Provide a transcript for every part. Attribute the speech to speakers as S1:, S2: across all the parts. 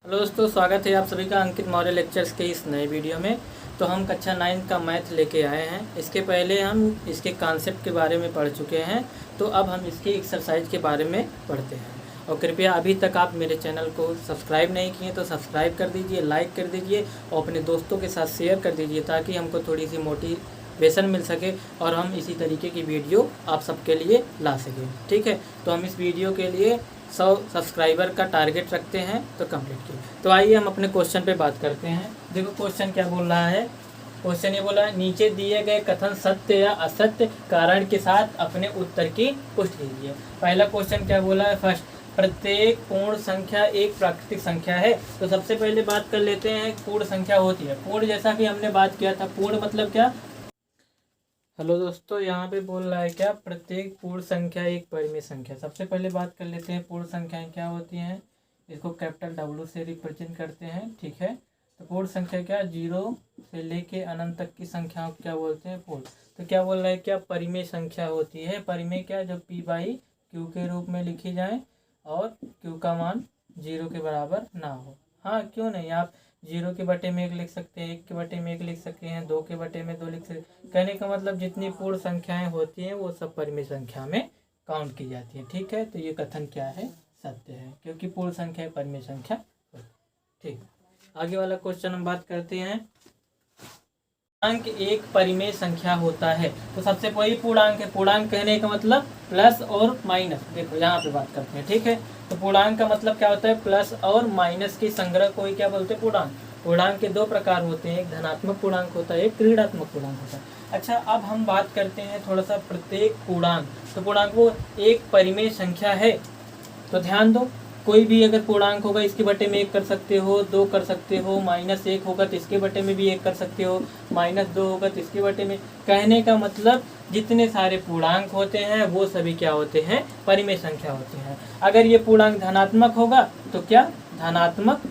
S1: Hello दोस्तों, स्वागत है आप सभी का अंकित मौर्य लेक्चर्स के इस नए वीडियो में। तो हम कक्षा 9 का मैथ लेके आए हैं। इसके पहले हम इसके कॉन्सेप्ट के बारे में पढ़ चुके हैं, तो अब हम इसकी एक्सरसाइज के बारे में पढ़ते हैं। और कृपया अभी तक आप मेरे चैनल को सब्सक्राइब नहीं किए तो सब्सक्राइब कर दीजिए, लाइक कर दीजिए और अपने दोस्तों के साथ शेयर कर दीजिए, ताकि हमको थोड़ी सी मोटिवेशन मिल सके और हम इसी तरीके की वीडियो आप सबके लिए ला सकें। ठीक है, तो हम इस वीडियो के लिए 100 सब्सक्राइबर का टारगेट रखते हैं, तो कंप्लीट किए। तो आइए हम अपने क्वेश्चन पे बात करते हैं। देखो क्वेश्चन क्या बोल रहा है। क्वेश्चन ये बोला है, नीचे दिए गए कथन सत्य या असत्य कारण के साथ अपने उत्तर की पुष्टि कीजिए। पहला क्वेश्चन क्या बोला है, फर्स्ट, प्रत्येक पूर्ण संख्या एक प्राकृतिक संख्या है। तो सबसे पहले बात कर लेते हैं पूर्ण संख्या होती है। पूर्ण जैसा कि हमने बात किया था, पूर्ण मतलब क्या। हेलो दोस्तों, यहाँ पे बोल रहा है क्या, प्रत्येक पूर्ण संख्या एक परिमेय संख्या। सबसे पहले बात कर लेते हैं पूर्ण संख्याएं क्या होती हैं। इसको कैपिटल W से रिप्रेजेंट करते हैं। ठीक है, तो पूर्ण संख्या क्या, 0 से लेके अनंत तक की संख्याओं को क्या बोलते हैं, पूर्ण। तो क्या बोल रहा है, क्या परिमेय संख्या होती है। परिमेय क्या, जो P/Q के रूप में लिखी जाए और Q का मान 0 के बराबर ना हो। हाँ, क्यों नहीं, आप 0 के बटे में 1 लिख सकते हैं, 1 के बटे में 1 लिख सकते हैं, 2 के बटे में 2 लिख सकते हैं। कहने का मतलब जितनी पूर्ण संख्याएं होती हैं वो सब परिमेय संख्या में काउंट की जाती है। ठीक है, तो ये कथन क्या है, सत्य है, क्योंकि पूर्ण संख्या परिमेय संख्या होती है। ठीक, आगे वाला क्वेश्चन हम बात करते हैं। पूर्णांक एक परिमेय संख्या होता है। तो सबसे वही पूर्णांक है। पूर्णांक कहने का मतलब प्लस और माइनस। देखो यहाँ पे बात करते हैं। ठीक है, तो पूर्णांक का मतलब क्या होता है, प्लस और माइनस के संग्रह को ही क्या बोलते हैं, पूर्णांक। पूर्णांक के दो प्रकार होते हैं, एक धनात्मक पूर्णांक होता है, एक ऋणात्मक पूर्णांक होता है। अच्छा, अब हम बात करते हैं थोड़ा सा प्रत्येक पूर्णांक। तो पूर्णांक वो एक परिमेय संख्या है। तो ध्यान दो, कोई भी अगर पूर्णांक होगा इसके बटे में 1 कर सकते हो, 2 कर सकते हो, -1 होगा तो इसके बटे में भी 1 कर सकते हो, -2 होगा तो इसके बटे में। कहने का मतलब जितने सारे पूर्णांक होते हैं वो सभी क्या होते हैं, परिमेय संख्या होते हैं। अगर ये पूर्णांक धनात्मक होगा तो क्या, धनात्मक।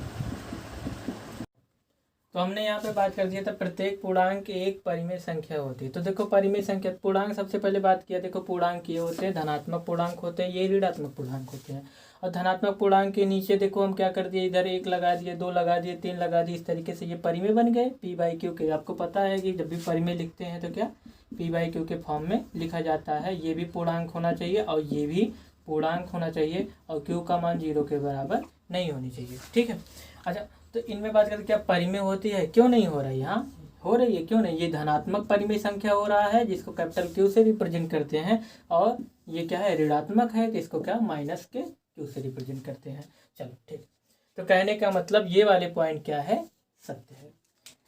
S1: तो हमने यहाँ पे बात कर दिया था प्रत्येक पूर्णांक एक परिमेय संख्या होती है। तो देखो परिमेय संख्या, पूर्णांक सबसे पहले बात किया। देखो पूर्णांक ये होते हैं, धनात्मक पूर्णांक होते हैं, ये ऋणात्मक पूर्णांक होते हैं। और धनात्मक पूर्णांक के नीचे देखो हम क्या कर दिए, इधर 1 लगा दिए, 2 लगा दिए, 3 लगा दिए। इस तरीके से ये परिमेय बन गए P/Q के। आपको पता है कि जब भी परिमेय लिखते हैं तो क्या P/Q के फॉर्म में लिखा जाता है। ये भी पूर्णांक होना चाहिए और ये भी पूर्णांक होना चाहिए, और Q का मान 0 के बराबर नहीं होनी चाहिए। ठीक है, अच्छा, तो इनमें बात करते क्या परिमेय होती है, क्यों नहीं हो रही, यहाँ हो रही है, क्यों नहीं। ये धनात्मक परिमेय संख्या हो रहा है जिसको कैपिटल Q से रिप्रेजेंट करते हैं, और ये क्या है, ऋणात्मक है तो इसको क्या, माइनस के Q से रिप्रेजेंट करते हैं। चलो ठीक, तो कहने का मतलब ये वाले पॉइंट क्या है, सत्य है।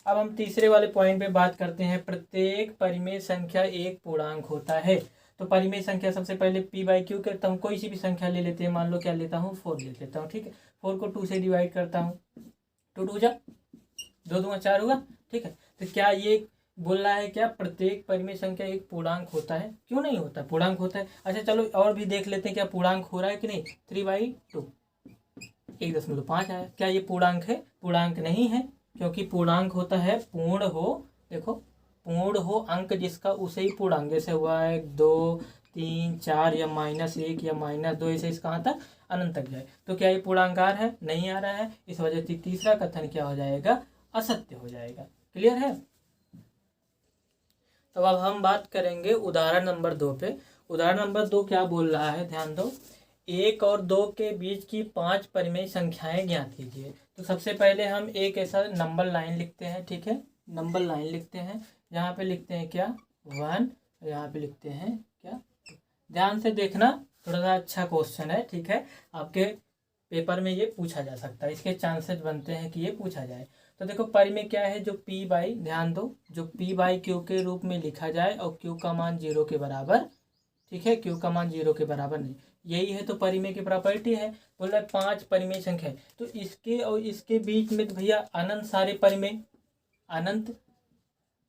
S1: अब हम तीसरे वाले पॉइंट पे बात करते हैं। प्रत्येक परिमेय संख्या एक पूर्णांक होता है। तो परिमेय संख्या सबसे पहले P/Q करता हूँ, कोई सी भी संख्या ले लेते हैं। मान लो क्या लेता हूँ, 4 ले लेता हूँ। ठीक है, 4 को 2 से डिवाइड करता हूँ, 2 2 जा 2 2 4 होगा। ठीक है, तो क्या ये बोल रहा है क्या प्रत्येक परिमेय संख्या एक पूर्णांक होता है, क्यों नहीं होता, पूर्णांक होता है। अच्छा चलो और भी देख लेते हैं क्या पूर्णांक हो रहा है कि नहीं। 3/2 1.5 आया, क्या ये पूर्णांक है, पूर्णांक नहीं है, क्योंकि पूर्णांक होता है पूर्ण हो। देखो पूर्ण हो अंक जिसका, उसे ही पूर्णांक। जैसे हुआ 1 2 3 4 या -1 या -2, ऐसे इस कहाँ तक, अनंत तक जाए। तो क्या ये पूर्णांकार है, नहीं आ रहा है। इस वजह से तीसरा कथन क्या हो जाएगा, असत्य हो जाएगा। क्लियर है। तो अब हम बात करेंगे उदाहरण नंबर 2 पे। उदाहरण नंबर 2 क्या बोल रहा है, ध्यान दो। 1 और 2 के बीच की 5 परिमेय संख्याएं ज्ञात कीजिए। तो सबसे पहले हम एक ऐसा नंबर लाइन लिखते हैं। ठीक है, नंबर लाइन लिखते हैं। यहाँ पे लिखते हैं क्या, 1, यहाँ पे लिखते हैं क्या 2। ध्यान से देखना, थोड़ा सा अच्छा क्वेश्चन है। ठीक है, आपके पेपर में ये पूछा जा सकता है, इसके चांसेस बनते हैं कि ये पूछा जाए। तो देखो परिमेय क्या है, जो ध्यान दो, जो P/Q के रूप में लिखा जाए और Q का मान 0 के बराबर। ठीक है, Q का मान 0 के बराबर नहीं, यही है तो परिमेय की प्रॉपर्टी है। बोल रहा है 5 परिमेय संख्या है, तो इसके और इसके बीच में तो भैया अनंत सारे परिमेय, अनंत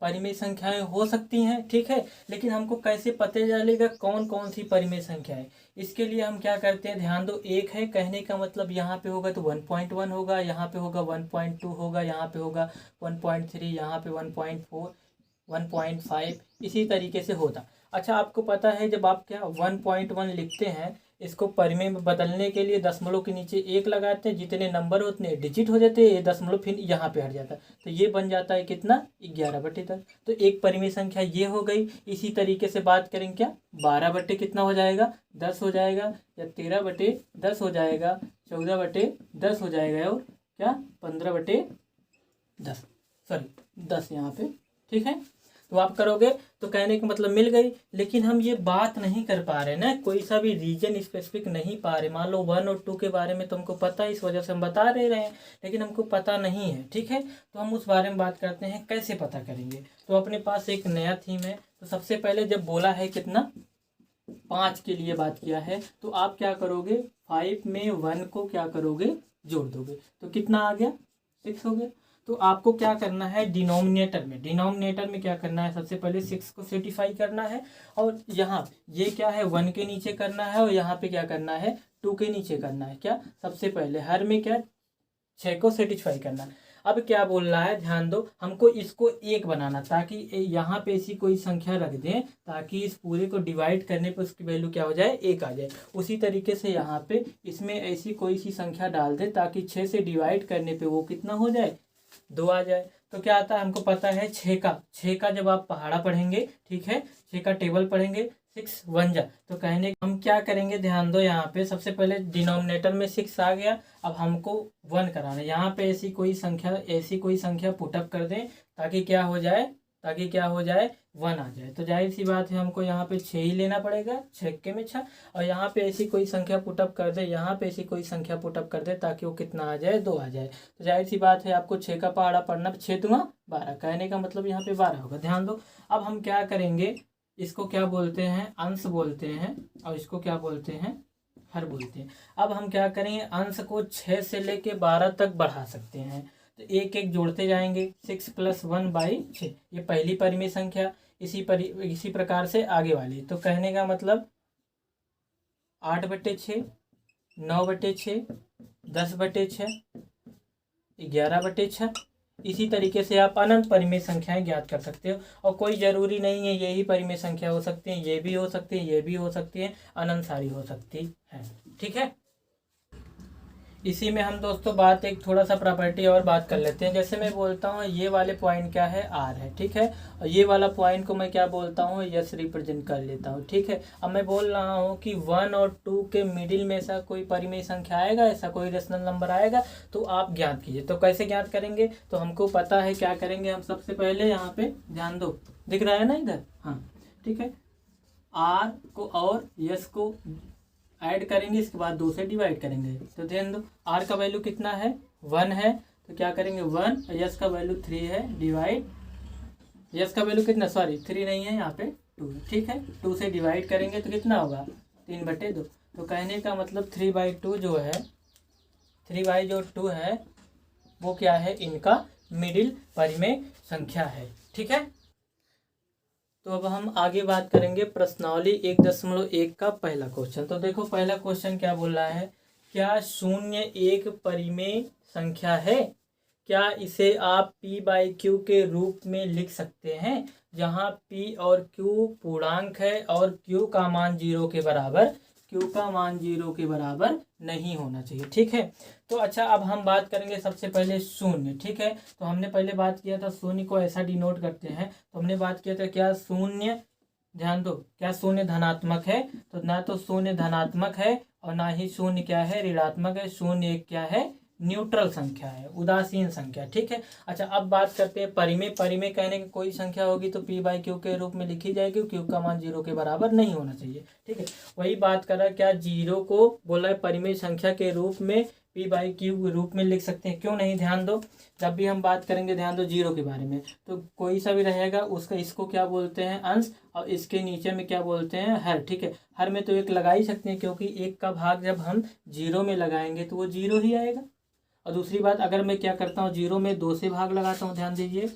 S1: परिमेय संख्याएं हो सकती हैं। ठीक है, लेकिन हमको कैसे पता चलेगा कौन कौन सी परिमेय संख्या है। इसके लिए हम क्या करते हैं, ध्यान दो, एक है, कहने का मतलब यहाँ पे होगा तो 1.1 होगा, यहाँ पे होगा 1.2 होगा, यहाँ पे होगा 1.3, यहाँ पे 1.4 1.5, इसी तरीके से होता। अच्छा आपको पता है जब आप क्या 1.1 लिखते हैं, इसको परिमेय में बदलने के लिए दशमलव के नीचे एक लगाते हैं, जितने नंबर उतने डिजिट हो जाते हैं, ये दशमलव फिर यहाँ पे हट जाता है, तो ये बन जाता है कितना 11/10। तो एक परिमेय संख्या ये हो गई। इसी तरीके से बात करेंगे क्या 12 कितना हो जाएगा 10 हो जाएगा, या 13/10 हो जाएगा, 14/10 हो जाएगा, और क्या 15/10, सॉरी 10 यहाँ पे। ठीक है, तो आप करोगे तो कहने का मतलब मिल गई। लेकिन हम ये बात नहीं कर पा रहे ना, कोई सा भी रीजन स्पेसिफिक नहीं पा रहे। मान लो 1 और 2 के बारे में तुमको पता है, इस वजह से हम बता रहे हैं, लेकिन हमको पता नहीं है। ठीक है, तो हम उस बारे में बात करते हैं, कैसे पता करेंगे। तो अपने पास एक नया थीम है। तो सबसे पहले जब बोला है कितना 5 के लिए बात किया है, तो आप क्या करोगे 5 में 1 को क्या करोगे जोड़ दोगे, तो कितना आ गया 6 हो गया। तो आपको क्या करना है डिनोमिनेटर में क्या करना है, सबसे पहले 6 को सेटिफाई करना है, और यहाँ ये क्या है 1 के नीचे करना है, और यहाँ पे क्या करना है 2 के नीचे करना है। क्या सबसे पहले हर में क्या 6 को सेटिस्फाई करना है। अब क्या बोल रहा है ध्यान दो, हमको इसको 1 बनाना, ताकि यहाँ पे ऐसी कोई संख्या रख दें ताकि इस पूरे को डिवाइड करने पे उसकी वैल्यू क्या हो जाए 1 आ जाए। उसी तरीके से यहाँ पे इसमें ऐसी कोई सी संख्या डाल दे ताकि 6 से डिवाइड करने पे वो कितना हो जाए 2 आ जाए। तो क्या आता है हमको पता है 6 का जब आप पहाड़ा पढ़ेंगे, ठीक है, 6 का टेबल पढ़ेंगे 6 1 जा, तो कहने हम क्या करेंगे ध्यान दो, यहाँ पे सबसे पहले डिनोमिनेटर में 6 आ गया, अब हमको 1 कराना है। यहाँ पे ऐसी कोई संख्या पुटअप कर दें ताकि क्या हो जाए 1 आ जाए। तो जाहिर सी बात है हमको यहाँ पे 6 ही लेना पड़ेगा, 6 के में 6, और यहाँ पे ऐसी कोई संख्या पुटअप कर दे, यहाँ पे ऐसी कोई संख्या पुटअप कर दे ताकि वो कितना आ जाए 2 आ जाए। तो जाहिर सी बात है आपको 6 का पहाड़ा पढ़ना, 6 दूंगा 12, कहने का मतलब यहाँ पे 12 होगा। ध्यान दो, अब हम क्या करेंगे, इसको क्या बोलते हैं अंश बोलते हैं, और इसको क्या बोलते हैं हर बोलते हैं। अब हम क्या करेंगे अंश को 6 से लेके 12 तक बढ़ा सकते हैं, तो एक एक जोड़ते जाएंगे। 6 + 1/6 ये पहली परिमेय संख्या। इसी प्रकार से आगे वाली, तो कहने का मतलब 8/6, 9/6, 10/6, 11/6। इसी तरीके से आप अनंत परिमेय संख्याएं ज्ञात कर सकते हो, और कोई ज़रूरी नहीं है यही परिमेय संख्या हो सकती है, ये भी हो सकती है, ये भी हो सकती है, अनंत सारी हो सकती है। ठीक है, इसी में हम दोस्तों बात एक थोड़ा सा प्रॉपर्टी और बात कर लेते हैं। जैसे मैं बोलता हूँ ये वाले पॉइंट क्या है आर है, ठीक है, और ये वाला पॉइंट को मैं क्या बोलता हूँ यस रिप्रेजेंट कर लेता हूँ। ठीक है, अब मैं बोल रहा हूँ कि 1 और 2 के मिडिल में ऐसा कोई परिमेय संख्या आएगा, ऐसा कोई रेशनल नंबर आएगा, तो आप ज्ञात कीजिए। तो कैसे ज्ञात करेंगे, तो हमको पता है क्या करेंगे हम। सबसे पहले यहाँ पे ध्यान दो, दिख रहा है ना इधर, हाँ ठीक है, आर को और यस को ऐड करेंगे, इसके बाद 2 से डिवाइड करेंगे। तो ध्यान दो आर का वैल्यू कितना है 1 है, तो क्या करेंगे 1, यस का वैल्यू 3 है, डिवाइड, यस का वैल्यू कितना, सॉरी 3 नहीं है यहाँ पे 2 है, ठीक है, 2 से डिवाइड करेंगे तो कितना होगा 3/2। तो कहने का मतलब 3/2 जो है 3/2 है वो क्या है इनका मिडिल परिमेय संख्या है। ठीक है, तो अब हम आगे बात करेंगे प्रश्नावली 1.1 का पहला क्वेश्चन। तो देखो पहला क्वेश्चन क्या बोल रहा है, क्या 0 एक परिमेय संख्या है, क्या इसे आप p/q के रूप में लिख सकते हैं, जहां p और q पूर्णांक है और q का मान 0 के बराबर नहीं होना चाहिए। ठीक है, तो अच्छा अब हम बात करेंगे सबसे पहले 0। ठीक है, तो हमने पहले बात किया था 0 को ऐसा डिनोट करते हैं, तो हमने बात किया था क्या 0, ध्यान दो क्या 0 धनात्मक है, तो ना तो 0 धनात्मक है और ना ही 0 क्या है ऋणात्मक है। 0 एक क्या है न्यूट्रल संख्या है, उदासीन संख्या। ठीक है, अच्छा अब बात करते हैं परिमेय। परिमेय कहने की कोई संख्या होगी तो p/q के रूप में लिखी जाएगी, q का मान 0 के बराबर नहीं होना चाहिए। ठीक है, वही बात कर रहा है, क्या 0 को बोला है परिमेय संख्या के रूप में p/q के रूप में लिख सकते हैं, क्यों नहीं। ध्यान दो जब भी हम बात करेंगे ध्यान दो 0 के बारे में, तो कोई सा भी रहेगा उसका इसको क्या बोलते हैं अंश, और इसके नीचे में क्या बोलते हैं हर। ठीक है, हर में तो 1 लगा ही सकते हैं, क्योंकि 1 का भाग जब हम 0 में लगाएंगे तो वो 0 ही आएगा। और दूसरी बात अगर मैं क्या करता हूँ 0 में 2 से भाग लगाता हूँ, ध्यान दीजिए,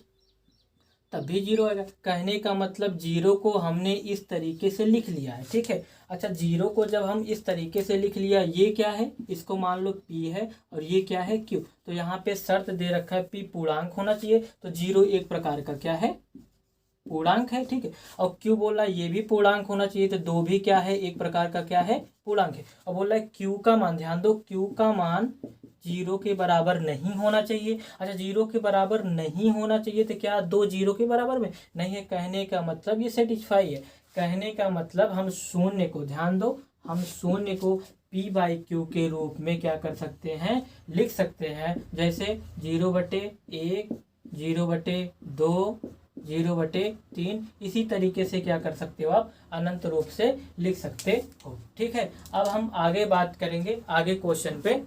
S1: तब भी 0 आएगा। कहने का मतलब 0 को हमने इस तरीके से लिख लिया है। ठीक है, अच्छा 0 को जब हम इस तरीके से लिख लिया, ये क्या है इसको मान लो p है और ये क्या है q, तो यहाँ पे शर्त दे रखा है p पूर्णांक होना चाहिए, तो 0 एक प्रकार का क्या है पूर्णांक है, ठीक है। और क्यू बोल रहा है ये भी पूर्णांक होना चाहिए, तो 2 भी क्या है, एक प्रकार का क्या है, पूर्णांक है। और बोल रहा है क्यू का मान, ध्यान दो, क्यू का मान 0 के बराबर नहीं होना चाहिए। अच्छा 0 के बराबर नहीं होना चाहिए तो क्या 2 0 के बराबर में नहीं है, कहने का मतलब ये सेटिस्फाई है। कहने का मतलब हम शून्य को, ध्यान दो, हम शून्य को पी बाई क्यू के रूप में क्या कर सकते हैं, लिख सकते हैं। जैसे 0/1, 0/2, 0/3, इसी तरीके से क्या कर सकते हो आप, अनंत रूप से लिख सकते हो, ठीक है। अब हम आगे बात करेंगे आगे क्वेश्चन पे।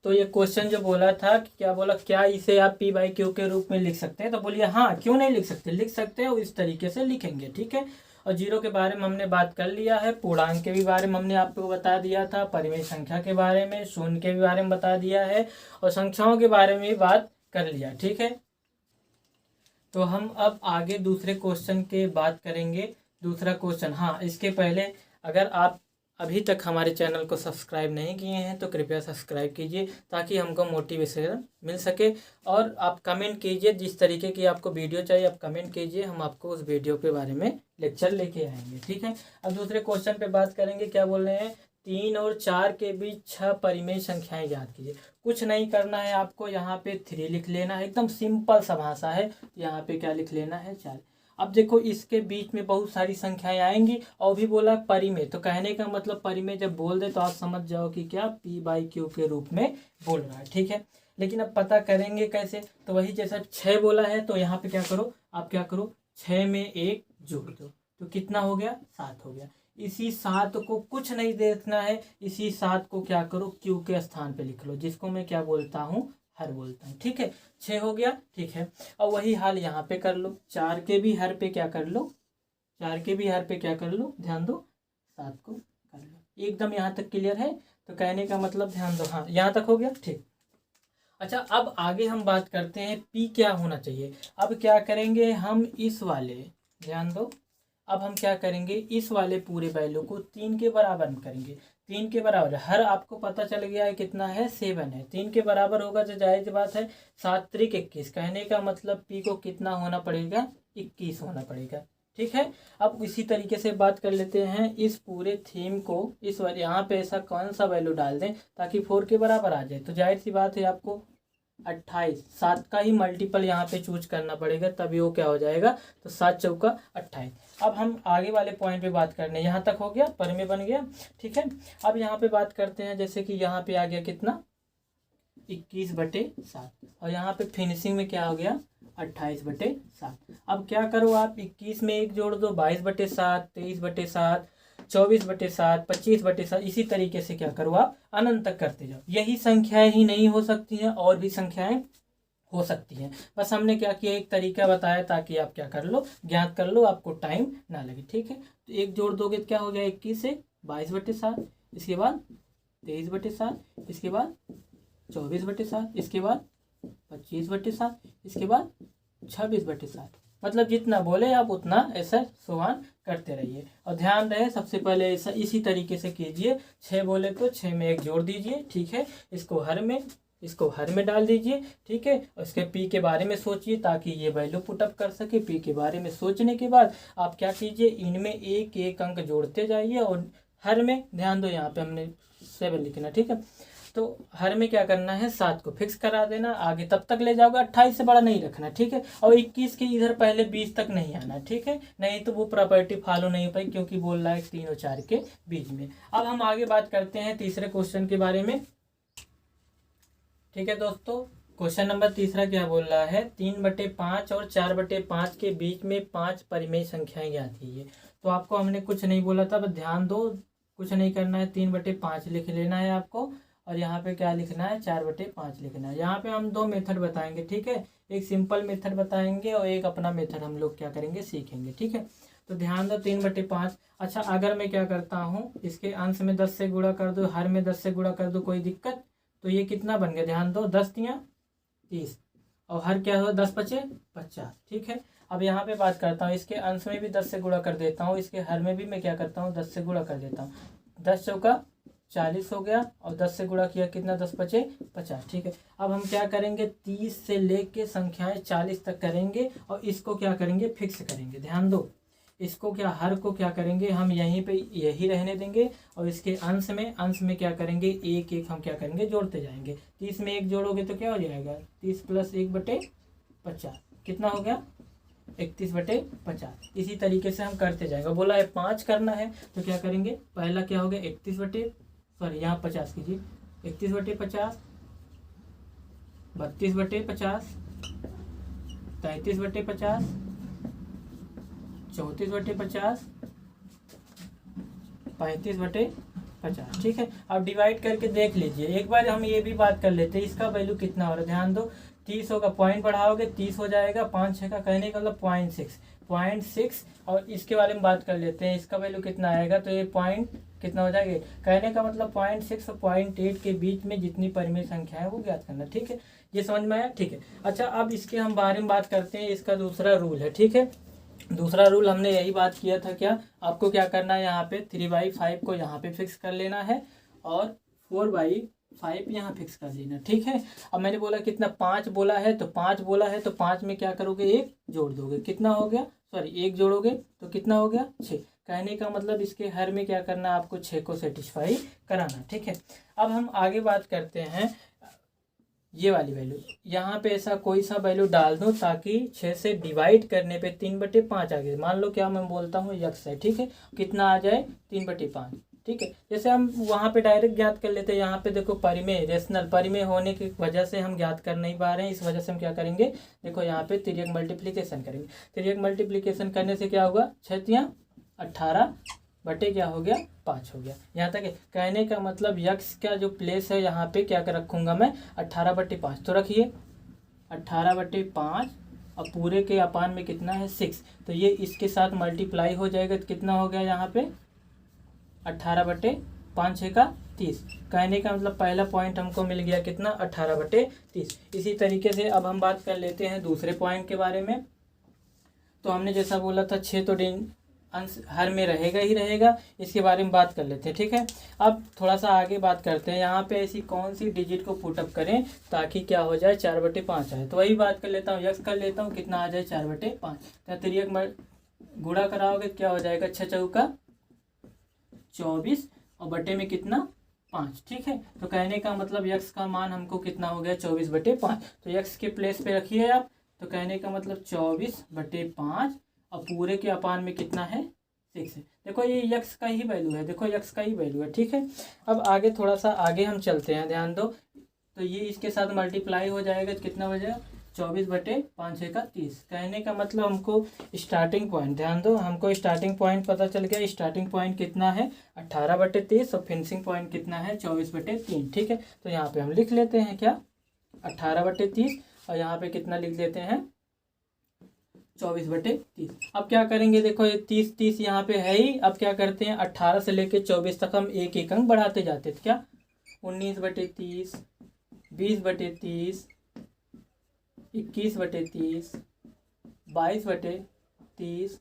S1: तो ये क्वेश्चन जो बोला था कि क्या बोला, क्या इसे आप पी बाई क्यू के रूप में लिख सकते हैं, तो बोलिए हाँ, क्यों नहीं लिख सकते, लिख सकते हैं, इस तरीके से लिखेंगे, ठीक है। और जीरो के बारे में हमने बात कर लिया है, पूर्णांक के भी बारे में हमने आपको बता दिया था, परिमेय संख्या के बारे में, शून्य के भी बारे में बता दिया है, और संख्याओं के बारे में भी बात कर लिया, ठीक है। तो हम अब आगे दूसरे क्वेश्चन के बात करेंगे। दूसरा क्वेश्चन, हाँ इसके पहले अगर आप अभी तक हमारे चैनल को सब्सक्राइब नहीं किए हैं तो कृपया सब्सक्राइब कीजिए, ताकि हमको मोटिवेशन मिल सके। और आप कमेंट कीजिए, जिस तरीके की आपको वीडियो चाहिए आप कमेंट कीजिए, हम आपको उस वीडियो के बारे में लेक्चर लेके आएंगे, ठीक है। अब दूसरे क्वेश्चन पे बात करेंगे। क्या बोल रहे हैं, 3 और 4 के बीच 6 परिमेय संख्याएं याद कीजिए। कुछ नहीं करना है आपको, यहाँ पे 3 लिख लेना है, एकदम सिंपल सा भाषा है। यहाँ पे क्या लिख लेना है, 4। अब देखो इसके बीच में बहुत सारी संख्याएं आएंगी, और भी बोला परिमेय, तो कहने का मतलब परिमेय जब बोल दे तो आप समझ जाओ कि क्या पी बाई क्यू के रूप में बोल रहा है, ठीक है। लेकिन अब पता करेंगे कैसे, तो वही जैसा 6 बोला है तो यहाँ पे क्या करो, आप क्या करो, 6 में 1 जोड़ दो, तो कितना हो गया, 7 हो गया। इसी 7 को कुछ नहीं देखना है, इसी 7 को क्या करो, क्यू के स्थान पे लिख लो, जिसको मैं क्या बोलता हूँ, हर बोलता हूँ, ठीक है। 6 हो गया, ठीक है। और वही हाल यहाँ पे कर लो, 4 के भी हर पे क्या कर लो, 4 के भी हर पे क्या कर लो, ध्यान दो, 7 को कर लो। एकदम यहाँ तक क्लियर है, तो कहने का मतलब ध्यान दो, हाँ यहाँ तक हो गया, ठीक। अच्छा अब आगे हम बात करते हैं पी क्या होना चाहिए। अब क्या करेंगे हम, इस वाले, ध्यान दो, अब हम क्या करेंगे, इस वाले पूरे वैल्यू को 3 के बराबर में करेंगे। 3 के बराबर, हर आपको पता चल गया है कितना है, 7 है। 3 के बराबर होगा तो जायज़ बात है, 7 त्रिक 21, कहने का मतलब पी को कितना होना पड़ेगा, 21 होना पड़ेगा, ठीक है। अब इसी तरीके से बात कर लेते हैं, इस पूरे थीम को इस वाले यहाँ पे ऐसा कौन सा वैल्यू डाल दें ताकि 4 के बराबर आ जाए, तो जाहिर सी बात है आपको 28, 7 का ही मल्टीपल यहाँ पे चूज करना पड़ेगा, तभी वो क्या हो जाएगा, तो 7 चौका 28। अब हम आगे वाले पॉइंट पे बात करने, यहाँ तक हो गया, परिमेय बन गया, ठीक है। अब यहाँ पे बात करते हैं, जैसे कि यहाँ पे आ गया कितना, 21/7, और यहाँ पे फिनिशिंग में क्या हो गया, 28/7। अब क्या करो आप, 21 में 1 जोड़ दो, 22/7, 23/7, 24/7, 25/7, इसी तरीके से क्या करो आप, अनंत तक करते जाओ। यही संख्याएं ही नहीं हो सकती हैं, और भी संख्याएं हो सकती हैं, बस हमने क्या किया, एक तरीका बताया ताकि आप क्या कर लो, ज्ञात कर लो, आपको टाइम ना लगे, ठीक है। तो 1 जोड़ दोगे तो क्या हो गया, 21 से 22/7, इसके बाद 23/7, इसके बाद 24/7, इसके बाद 25/7, इसके बाद 26/7। मतलब जितना बोले आप उतना ऐसा सोवान करते रहिए। और ध्यान रहे सबसे पहले ऐसा इसी तरीके से कीजिए, 6 बोले तो 6 में 1 जोड़ दीजिए, ठीक है। इसको हर में डाल दीजिए, ठीक है। और इसके पी के बारे में सोचिए ताकि ये वैल्यू पुटअप कर सके। पी के बारे में सोचने के बाद आप क्या कीजिए, इनमें एक एक अंक जोड़ते जाइए, और हर में ध्यान दो, यहाँ पे हमने 7 लिखना, ठीक है। तो हर में क्या करना है, 7 को फिक्स करा देना, आगे तब तक ले जाओगे, 28 से बड़ा नहीं रखना, ठीक है। और 21 के इधर पहले 20 तक नहीं आना, ठीक है, नहीं तो वो प्रॉपर्टी फॉलो नहीं हो पाई, क्योंकि बोल रहा है 3 और 4 के बीच में। अब हम आगे बात करते हैं तीसरे क्वेश्चन के बारे में, ठीक है दोस्तों। क्वेश्चन नंबर तीसरा क्या बोल रहा है, 3/5 और 4/5 के बीच में 5 परिमेय संख्याएं याद कीजिए। तो आपको हमने कुछ नहीं बोला था, बस ध्यान दो, कुछ नहीं करना है, 3/5 लिख लेना है आपको, और यहाँ पे क्या लिखना है, 4/5 लिखना है। यहाँ पे हम 2 मेथड बताएंगे, ठीक है, एक सिंपल मेथड बताएंगे और एक अपना मेथड हम लोग क्या करेंगे, सीखेंगे, ठीक है। तो ध्यान दो, 3/5। अच्छा अगर मैं क्या करता हूँ, इसके अंश में 10 से गुणा कर दो, हर में 10 से गुणा कर दो, कोई दिक्कत, तो ये कितना बन गया, ध्यान दो, 10 तियां 30, और हर क्या हुआ, 10×5 = 50, ठीक है। अब यहाँ पे बात करता हूँ, इसके अंश में भी 10 से गुणा कर देता हूँ, इसके हर में भी मैं क्या करता हूँ, 10 से गुणा कर देता हूँ, 10 चौका 40 हो गया, और 10 से गुणा किया कितना, 10 बचे 50। ठीक है, अब हम क्या करेंगे, 30 से लेके संख्याएं 40 तक करेंगे और इसको क्या करेंगे, फिक्स करेंगे। ध्यान दो, इसको क्या, हर को क्या करेंगे हम यहीं पे यही रहने देंगे, और इसके अंश में क्या करेंगे, एक एक हम क्या करेंगे, जोड़ते जाएंगे। 30 में 1 जोड़ोगे तो क्या हो जाएगा, 30 + 1/50 कितना हो गया, 31/50। इसी तरीके से हम करते जाएंगे। बोला है 5 करना है तो क्या करेंगे, पहला क्या हो गया, यहाँ 50 कीजिए, 31/50, 32/50, 33/50, 34/50, 35/50। ठीक है, अब डिवाइड करके देख लीजिए। एक बार हम ये भी बात कर लेते हैं, इसका वैल्यू कितना हो रहा है। ध्यान दो, 30 होगा, पॉइंट बढ़ाओगे 30 हो जाएगा, 5 6 का कहने का मतलब 0.6। और इसके बारे में बात कर लेते हैं, इसका वैल्यू कितना आएगा, तो ये पॉइंट कितना हो जाएगा, कहने का मतलब 0.6 और 0.8 के बीच में जितनी परिमेय संख्या है वो ज्ञात करना। ठीक है, ये समझ में आया। ठीक है, अच्छा अब इसके हम बारे में बात करते हैं, इसका दूसरा रूल है। ठीक है, दूसरा रूल हमने यही बात किया था, क्या आपको क्या करना है, यहाँ पे 3/5 को यहाँ पे फिक्स कर लेना है और 4/5 यहाँ फिक्स कर लेना। ठीक है, अब मैंने बोला कितना, 5 बोला है, तो 5 बोला है तो 5 में क्या करोगे, 1 जोड़ दोगे, कितना हो गया, सॉरी 1 जोड़ोगे तो कितना हो गया, 6। कहने का मतलब इसके हर में क्या करना है, आपको 6 को सेटिस्फाई कराना। ठीक है, अब हम आगे बात करते हैं, ये वाली वैल्यू यहाँ पे ऐसा कोई सा वैल्यू डाल दो ताकि 6 से डिवाइड करने पे 3/5 आ गए। मान लो क्या मैं बोलता हूँ यक्स है, ठीक है, कितना आ जाए, 3/5। ठीक है, जैसे हम वहाँ पे डायरेक्ट ज्ञात कर लेते हैं, यहाँ पे देखो परिमेय, रेशनल परिमेय होने की वजह से हम ज्ञात कर नहीं पा रहे हैं, इस वजह से हम क्या करेंगे, देखो यहाँ पे तिर्यक मल्टीप्लीकेशन करेंगे। तिर्यक मल्टीप्लीकेशन करने से क्या होगा, 6 × 18 बटे क्या हो गया, 5 हो गया। यहाँ तक है, कहने का मतलब यक्स का जो प्लेस है यहाँ पे क्या कर रखूँगा मैं, 18/5। तो रखिए 18/5, और पूरे के अपान में कितना है, 6, तो ये इसके साथ मल्टीप्लाई हो जाएगा तो कितना हो गया यहाँ पे, 18/5 6 का 30। कहने का मतलब पहला पॉइंट हमको मिल गया कितना, 18/30। इसी तरीके से अब हम बात कर लेते हैं दूसरे पॉइंट के बारे में। तो हमने जैसा बोला था 6 तो अंश हर में रहेगा ही रहेगा, इसके बारे में बात कर लेते हैं। ठीक है, अब थोड़ा सा आगे बात करते हैं, यहाँ पे ऐसी कौन सी डिजिट को पुटअप करें ताकि क्या हो जाए, 4/5 आए। तो वही बात कर लेता हूँ, यक्स कर लेता हूँ, कितना आ जाए, 4/5। तो तिर्यक गुणा कराओगे क्या हो जाएगा, 6 चौका 24 और बटे में कितना, 5। ठीक है, तो कहने का मतलब यक्स का मान हमको कितना हो गया, 24/5। तो यक्स के प्लेस पे रखिए आप, तो कहने का मतलब 24/5 और पूरे के अपान में कितना है, 6 है। देखो ये यक्स का ही वैल्यू है, देखो यक्स का ही वैल्यू है। ठीक है, अब आगे थोड़ा सा आगे हम चलते हैं, ध्यान दो, तो ये इसके साथ मल्टीप्लाई हो जाएगा तो कितना बजेगा, 24/5 6 का 30। कहने का मतलब हमको स्टार्टिंग पॉइंट, ध्यान दो, हमको स्टार्टिंग पॉइंट पता चल गया। स्टार्टिंग पॉइंट कितना है, 18/30 और फिनिशिंग पॉइंट कितना है, 24/3। ठीक है, तो यहाँ पे हम लिख लेते हैं क्या, 18/30 और यहाँ पे कितना लिख देते हैं, 24/30। अब क्या करेंगे, देखो ये 30 यहाँ पे है ही। अब क्या करते हैं, 18 से लेके 24 तक हम एक एक अंक बढ़ाते जाते थे, क्या 19/30, 20/30, 21/30, 22/30,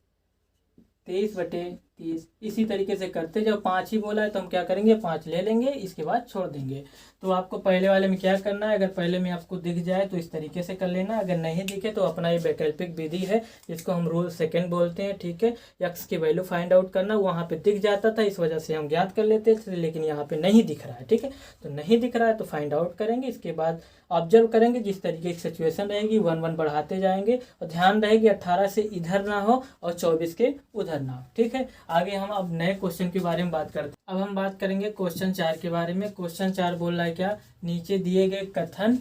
S1: 23/30। इसी तरीके से करते, जब 5 ही बोला है तो हम क्या करेंगे, 5 ले लेंगे, इसके बाद छोड़ देंगे। तो आपको पहले वाले में क्या करना है, अगर पहले में आपको दिख जाए तो इस तरीके से कर लेना, अगर नहीं दिखे तो अपना ये वैकल्पिक विधि है जिसको हम रूल सेकंड बोलते हैं। ठीक है, यक्स की वैल्यू फाइंड आउट करना, वहाँ पे दिख जाता था इस वजह से हम ज्ञात कर लेते थे, लेकिन यहाँ पे नहीं दिख रहा है। ठीक है, तो नहीं दिख रहा है तो फाइंड आउट करेंगे, इसके बाद ऑब्जर्व करेंगे, जिस तरीके की सिचुएशन रहेगी 1 1 बढ़ाते जाएंगे, और ध्यान रहेगी 18 से इधर ना हो और 24 के उधर ना हो। ठीक है, आगे हम अब नए क्वेश्चन के बारे में बात करते हैं। अब हम बात करेंगे क्वेश्चन 4 के बारे में। क्वेश्चन 4 बोल रहा है क्या, नीचे दिए गए कथन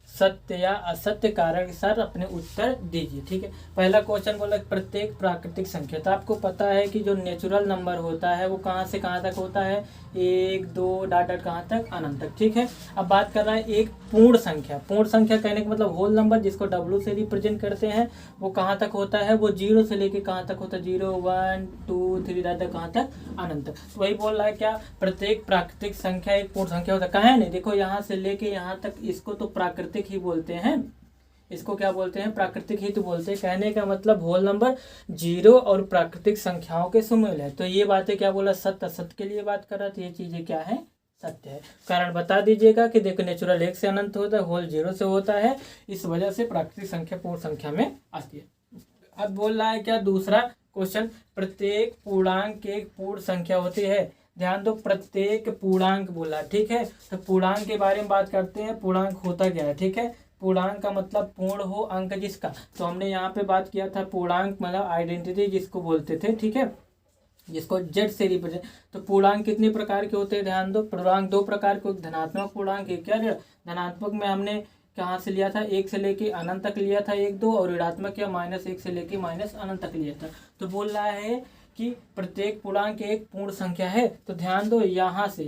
S1: सत्य या असत्य कारण के साथ अपने उत्तर दीजिए। ठीक है, पहला क्वेश्चन बोला प्रत्येक प्राकृतिक संख्या, तो आपको पता है कि जो नेचुरल नंबर होता है वो कहाँ से कहाँ तक होता है, 1 2 डॉट डॉट कहाँ तक, अनंत तक। ठीक है, अब बात कर रहा है एक पूर्ण संख्या। पूर्ण संख्या कहने का मतलब होल नंबर, जिसको W से रिप्रेजेंट करते हैं, वो कहाँ तक होता है, वो 0 से लेके कहाँ तक होता है, 0 1 2 3 डॉट डॉट कहाँ तक, अनंत तक। तो वही बोल रहा है क्या, प्रत्येक प्राकृतिक संख्या एक पूर्ण संख्या होता है। कहाँ है नहीं, देखो यहाँ से लेके यहाँ तक, इसको तो प्राकृतिक ही बोलते हैं, इसको क्या बोलते हैं, प्राकृतिक ही तो बोलते हैं। कहने का मतलब होल नंबर 0 और प्राकृतिक संख्याओं के सुमेल है। तो ये बातें क्या बोला, सत्य असत्य के लिए बात कर रहा था, ये चीजें क्या है, सत्य है। कारण बता दीजिएगा कि देखो नेचुरल 1 से अनंत होता है, होल 0 से होता है, इस वजह से प्राकृतिक संख्या पूर्ण संख्या में आती है। अब बोल रहा है क्या दूसरा क्वेश्चन, प्रत्येक पूर्णांक एक पूर्ण संख्या होती है। ध्यान दो, प्रत्येक पूर्णांक बोला, ठीक है। तो पूर्णांक के बारे में बात करते हैं, पूर्णांक होता क्या है, ठीक है। पूर्णांक का मतलब पूर्ण हो अंक जिसका, तो हमने यहाँ पे बात किया था पूर्णांक मतलब आइडेंटिटी जिसको बोलते थे, ठीक है, जिसको जेड से रिप्रेजेंट। तो पूर्णांक कितने प्रकार के होते हैं, ध्यान दो। पूर्णांक 2 प्रकार के, धनात्मक पूर्णांक, एक क्या धनात्मक में हमने कहाँ से लिया था, 1 से लेके अनंत तक लिया था 1 2, और ऋणात्मक या -1 से लेके अनंत तक लिया था। तो बोल रहा है कि प्रत्येक पूर्णांक एक पूर्ण संख्या है। तो ध्यान दो, यहाँ से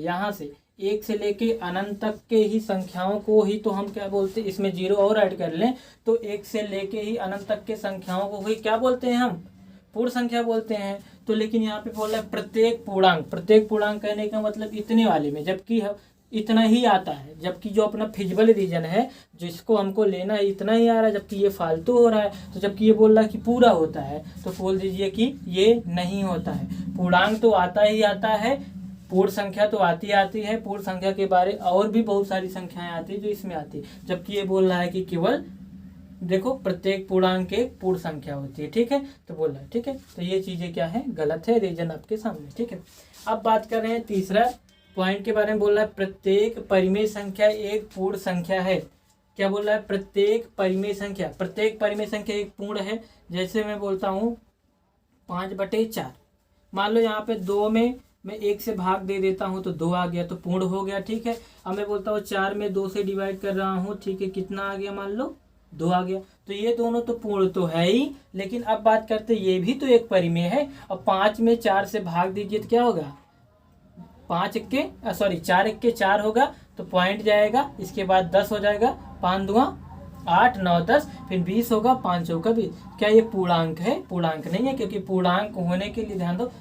S1: 1 से लेके अनंत तक के ही संख्याओं को ही तो हम क्या बोलते हैं, इसमें 0 और ऐड कर लें तो 1 से लेके ही अनंत तक के संख्याओं को ही क्या बोलते हैं, हम पूर्ण संख्या बोलते हैं। तो लेकिन यहाँ पे बोल रहा है प्रत्येक पूर्णांक कहने का मतलब इतने वाले में, जबकि इतना ही आता है, जबकि जो अपना फिजिबल रीजन है जिसको हमको लेना है इतना ही आ रहा है, जबकि ये फालतू हो रहा है। तो जबकि ये बोल रहा है कि पूरा होता है, तो बोल दीजिए कि ये नहीं होता है। पूर्णांक तो आता ही आता है, पूर्ण संख्या तो आती है। पूर्ण संख्या के बारे और भी बहुत सारी संख्याएं आती है जो इसमें आती है, जबकि ये बोल रहा है कि केवल देखो प्रत्येक पूर्णांक एक पूर्ण संख्या होती है, ठीक है। तो बोल रहा है, ठीक है। तो ये चीजें क्या है, गलत है, रीजन आपके सामने, ठीक है। अब बात कर रहे हैं तीसरा पॉइंट के बारे में, बोल रहा है प्रत्येक परिमेय संख्या एक पूर्ण संख्या है। क्या बोल रहा है, प्रत्येक परिमेय संख्या एक पूर्ण है। जैसे मैं बोलता हूँ 5/4, मान लो यहाँ पे 2 में मैं 1 से भाग दे देता हूँ तो 2 आ गया, तो पूर्ण हो गया, ठीक है। अब मैं बोलता हूँ 4 में 2 से डिवाइड कर रहा हूँ, ठीक है, कितना आ गया, मान लो 2 आ गया। तो ये दोनों तो पूर्ण तो है ही, लेकिन अब बात करते ये भी तो एक परिमेय है। अब 5 में 4 से भाग दीजिए तो क्या होगा, 4 1 के 4 होगा, तो पॉइंट जाएगा, इसके बाद 10 हो जाएगा, 5 2 8 9 10, फिर 20 होगा, 5 चौका 20। क्या ये पूर्णांक है, पूर्णांक नहीं है, क्योंकि पूर्णांक होने के लिए ध्यान दो,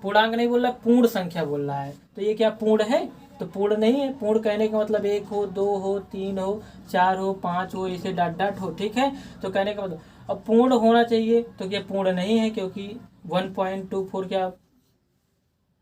S1: पूर्णांक नहीं बोल रहा, पूर्ण संख्या बोल रहा है। तो ये क्या पूर्ण है, तो पूर्ण नहीं है। पूर्ण कहने का मतलब 1 हो, 2 हो, 3 हो, 4 हो, 5 हो, ऐसे डॉट हो, ठीक है। तो कहने का मतलब अब पूर्ण होना चाहिए, तो क्या पूर्ण नहीं है, क्योंकि 1.24 क्या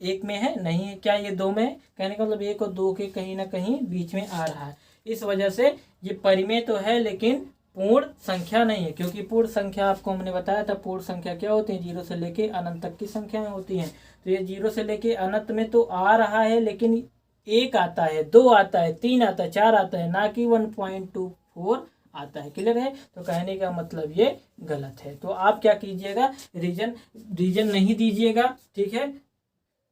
S1: 1 में है, नहीं है। क्या ये 2 में है, कहने का मतलब 1 और 2 के कहीं ना कहीं बीच में आ रहा है। इस वजह से ये परिमेय तो है लेकिन पूर्ण संख्या नहीं है, क्योंकि पूर्ण संख्या आपको हमने बताया था, पूर्ण संख्या क्या होती है, 0 से लेके अनंत तक की संख्याएं होती हैं। तो ये 0 से लेके अनंत में तो आ रहा है, लेकिन 1 आता है, 2 आता है, 3 आता है, 4 आता है, ना कि 1.24 आता है। क्लियर है। तो कहने का मतलब ये गलत है। तो आप क्या कीजिएगा, रीजन नहीं दीजिएगा, ठीक है।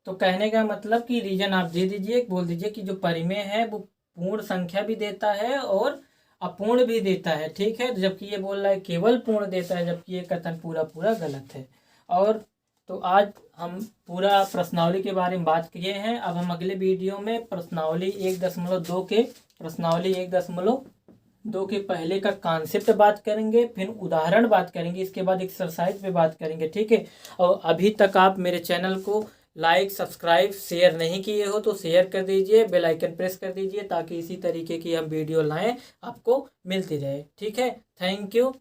S1: तो कहने का मतलब कि रीजन आप दे दीजिए, बोल दीजिए कि जो परिमेय है वो पूर्ण संख्या भी देता है और अपूर्ण भी देता है, ठीक है। जबकि ये बोल रहा है केवल पूर्ण देता है, जबकि ये कथन पूरा गलत है। और तो आज हम पूरा प्रश्नावली के बारे में बात किए हैं। अब हम अगले वीडियो में प्रश्नावली 1.2 के पहले का कॉन्सेप्ट बात करेंगे, फिर उदाहरण बात करेंगे, इसके बाद एक्सरसाइज पे बात करेंगे, ठीक है। और अभी तक आप मेरे चैनल को लाइक सब्सक्राइब शेयर नहीं किए हो तो शेयर कर दीजिए, बेल आइकन प्रेस कर दीजिए, ताकि इसी तरीके की हम वीडियो लाएं आपको मिलती रहे, ठीक है। Thank you.